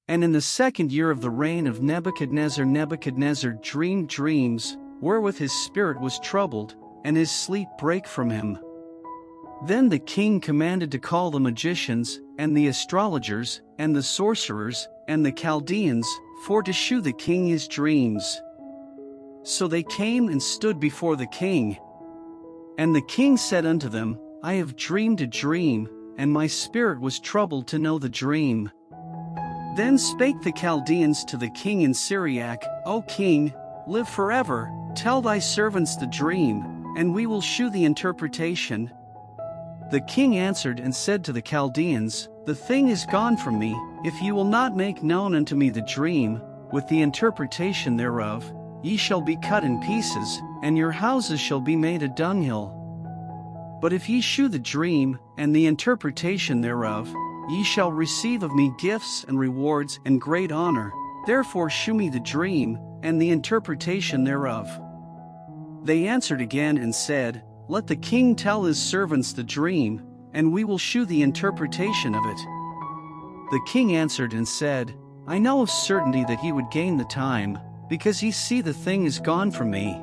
And in the 2nd year of the reign of Nebuchadnezzar, Nebuchadnezzar dreamed dreams, wherewith his spirit was troubled, and his sleep brake from him. Then the king commanded to call the magicians, and the astrologers, and the sorcerers, and the Chaldeans, for to shew the king his dreams. So they came and stood before the king. And the king said unto them, I have dreamed a dream, and my spirit was troubled to know the dream. Then spake the Chaldeans to the king in Syriac, O king, live forever, tell thy servants the dream, and we will shew the interpretation. The king answered and said to the Chaldeans, The thing is gone from me, if ye will not make known unto me the dream, with the interpretation thereof, ye shall be cut in pieces, and your houses shall be made a dunghill. But if ye shew the dream, and the interpretation thereof, ye shall receive of me gifts and rewards and great honor. Therefore shew me the dream, and the interpretation thereof. They answered again and said, Let the king tell his servants the dream, and we will shew the interpretation of it. The king answered and said, I know of certainty that he would gain the time, because ye see the thing is gone from me.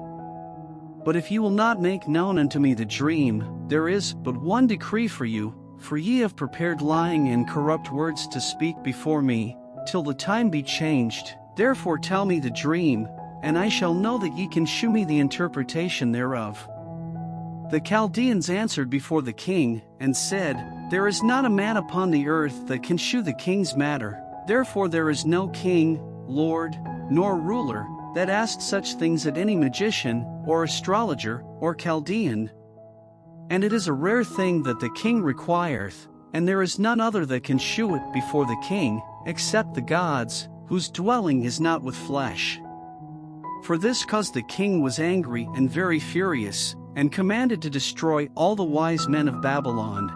But if ye will not make known unto me the dream, there is but one decree for you, for ye have prepared lying and corrupt words to speak before me, till the time be changed. Therefore tell me the dream, and I shall know that ye can shew me the interpretation thereof. The Chaldeans answered before the king, and said, There is not a man upon the earth that can shew the king's matter, therefore there is no king, lord, nor ruler, that asked such things at any magician, or astrologer, or Chaldean. And it is a rare thing that the king requireth, and there is none other that can shew it before the king, except the gods, whose dwelling is not with flesh. For this cause the king was angry and very furious, and commanded to destroy all the wise men of Babylon.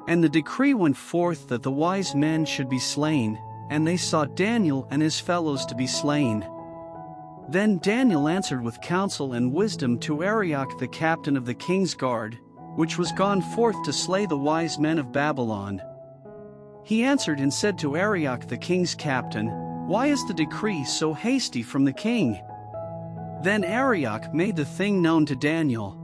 And the decree went forth that the wise men should be slain, and they sought Daniel and his fellows to be slain. Then Daniel answered with counsel and wisdom to Arioch the captain of the king's guard, which was gone forth to slay the wise men of Babylon. He answered and said to Arioch the king's captain, Why is the decree so hasty from the king? Then Arioch made the thing known to Daniel.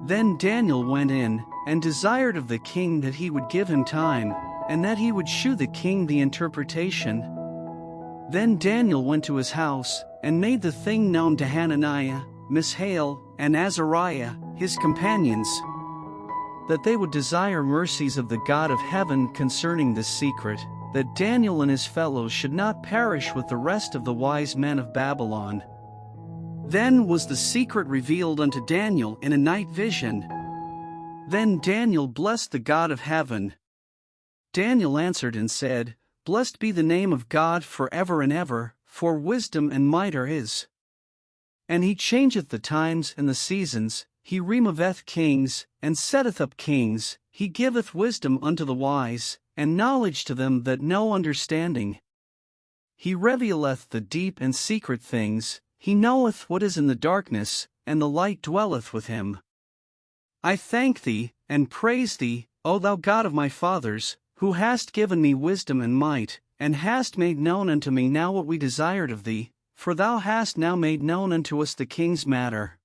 Then Daniel went in, and desired of the king that he would give him time, and that he would shew the king the interpretation. Then Daniel went to his house, and made the thing known to Hananiah, Mishael, and Azariah, his companions, that they would desire mercies of the God of heaven concerning this secret, that Daniel and his fellows should not perish with the rest of the wise men of Babylon. Then was the secret revealed unto Daniel in a night vision. Then Daniel blessed the God of heaven. Daniel answered and said, Blessed be the name of God forever and ever, for wisdom and might are his. And he changeth the times and the seasons, he removeth kings, and setteth up kings, he giveth wisdom unto the wise, and knowledge to them that know understanding. He revealeth the deep and secret things, he knoweth what is in the darkness, and the light dwelleth with him. I thank thee, and praise thee, O thou God of my fathers, who hast given me wisdom and might, and hast made known unto me now what we desired of thee, for thou hast now made known unto us the king's matter.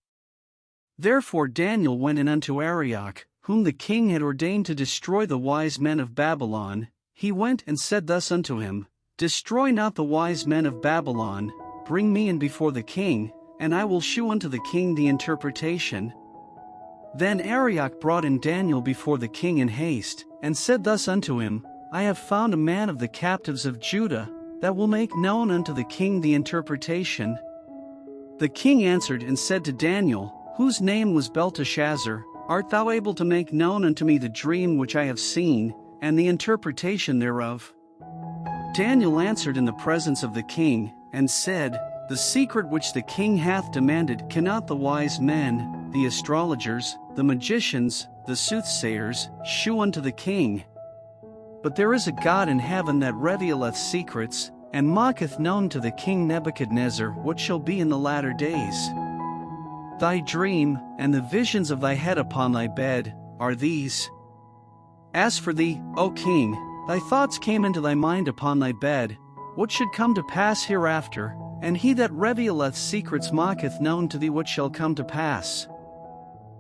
Therefore Daniel went in unto Arioch, whom the king had ordained to destroy the wise men of Babylon. He went and said thus unto him, Destroy not the wise men of Babylon, bring me in before the king, and I will shew unto the king the interpretation. Then Arioch brought in Daniel before the king in haste, and said thus unto him, I have found a man of the captives of Judah, that will make known unto the king the interpretation. The king answered and said to Daniel, whose name was Belteshazzar, Art thou able to make known unto me the dream which I have seen, and the interpretation thereof? Daniel answered in the presence of the king, and said, The secret which the king hath demanded cannot the wise men, the astrologers, the magicians, the soothsayers, shew unto the king. But there is a God in heaven that revealeth secrets, and maketh known to the king Nebuchadnezzar what shall be in the latter days. Thy dream, and the visions of thy head upon thy bed, are these. As for thee, O king, Thy thoughts came into thy mind upon thy bed, what should come to pass hereafter, and he that revealeth secrets maketh known to thee what shall come to pass.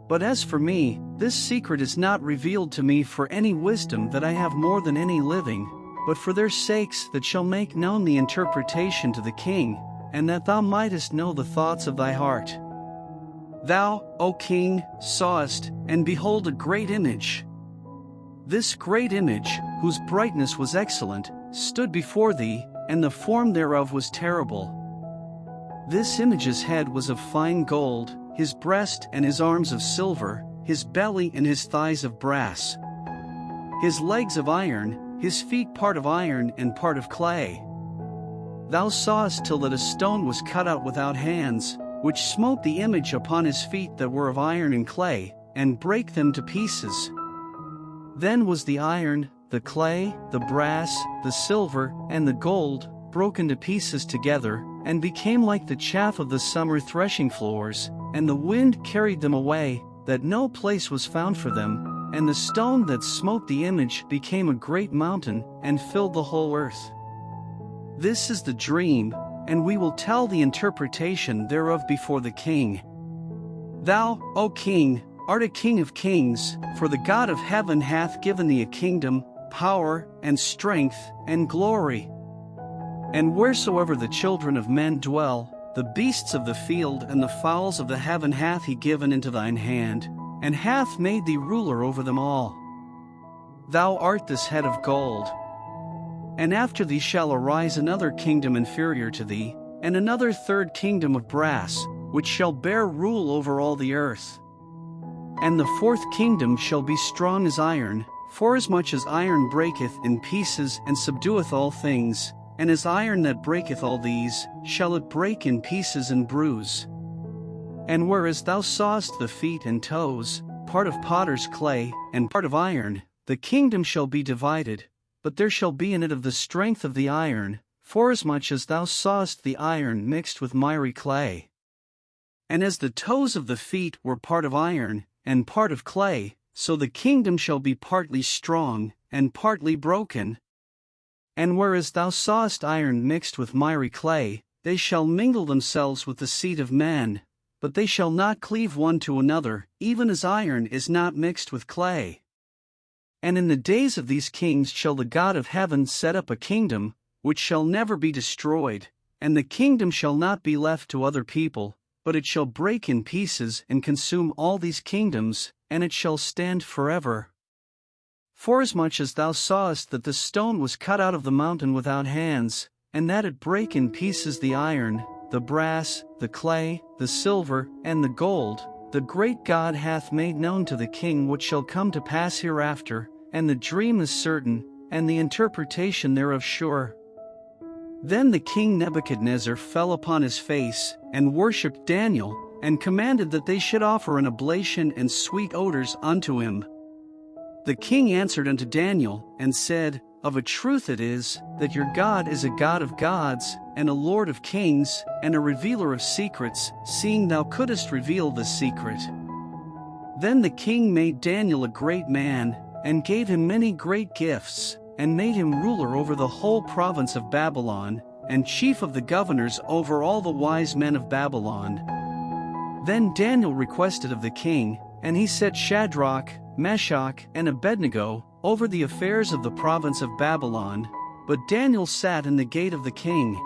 But as for me, this secret is not revealed to me for any wisdom that I have more than any living, but for their sakes that shall make known the interpretation to the king, and that thou mightest know the thoughts of thy heart. Thou, O king, sawest, and behold a great image. This great image, whose brightness was excellent, stood before thee, and the form thereof was terrible. This image's head was of fine gold, his breast and his arms of silver, his belly and his thighs of brass, his legs of iron, his feet part of iron and part of clay. Thou sawest till that a stone was cut out without hands, which smote the image upon his feet that were of iron and clay, and brake them to pieces. Then was the iron, the clay, the brass, the silver, and the gold, broken to pieces together, and became like the chaff of the summer threshing floors, and the wind carried them away, that no place was found for them, and the stone that smote the image became a great mountain, and filled the whole earth. This is the dream, and we will tell the interpretation thereof before the king. Thou, O king, art a king of kings, for the God of heaven hath given thee a kingdom, power, and strength, and glory. And wheresoever the children of men dwell, the beasts of the field and the fowls of the heaven hath he given into thine hand, and hath made thee ruler over them all. Thou art this head of gold. And after thee shall arise another kingdom inferior to thee, and another third kingdom of brass, which shall bear rule over all the earth. And the fourth kingdom shall be strong as iron, forasmuch as iron breaketh in pieces and subdueth all things, and as iron that breaketh all these, shall it break in pieces and bruise. And whereas thou sawest the feet and toes, part of potter's clay, and part of iron, the kingdom shall be divided, but there shall be in it of the strength of the iron, forasmuch as thou sawest the iron mixed with miry clay. And as the toes of the feet were part of iron, and part of clay, so the kingdom shall be partly strong, and partly broken. And whereas thou sawest iron mixed with miry clay, they shall mingle themselves with the seed of man, but they shall not cleave one to another, even as iron is not mixed with clay. And in the days of these kings shall the God of heaven set up a kingdom, which shall never be destroyed, and the kingdom shall not be left to other people, but it shall break in pieces and consume all these kingdoms, and it shall stand forever. Forasmuch as thou sawest that the stone was cut out of the mountain without hands, and that it brake in pieces the iron, the brass, the clay, the silver, and the gold, the great God hath made known to the king what shall come to pass hereafter, and the dream is certain, and the interpretation thereof sure. Then the king Nebuchadnezzar fell upon his face, and worshipped Daniel, and commanded that they should offer an oblation and sweet odors unto him. The king answered unto Daniel, and said, Of a truth it is, that your God is a God of gods, and a Lord of kings, and a revealer of secrets, seeing thou couldest reveal this secret. Then the king made Daniel a great man, and gave him many great gifts, and made him ruler over the whole province of Babylon, and chief of the governors over all the wise men of Babylon. Then Daniel requested of the king, and he set Shadrach, Meshach, and Abednego over the affairs of the province of Babylon, but Daniel sat in the gate of the king.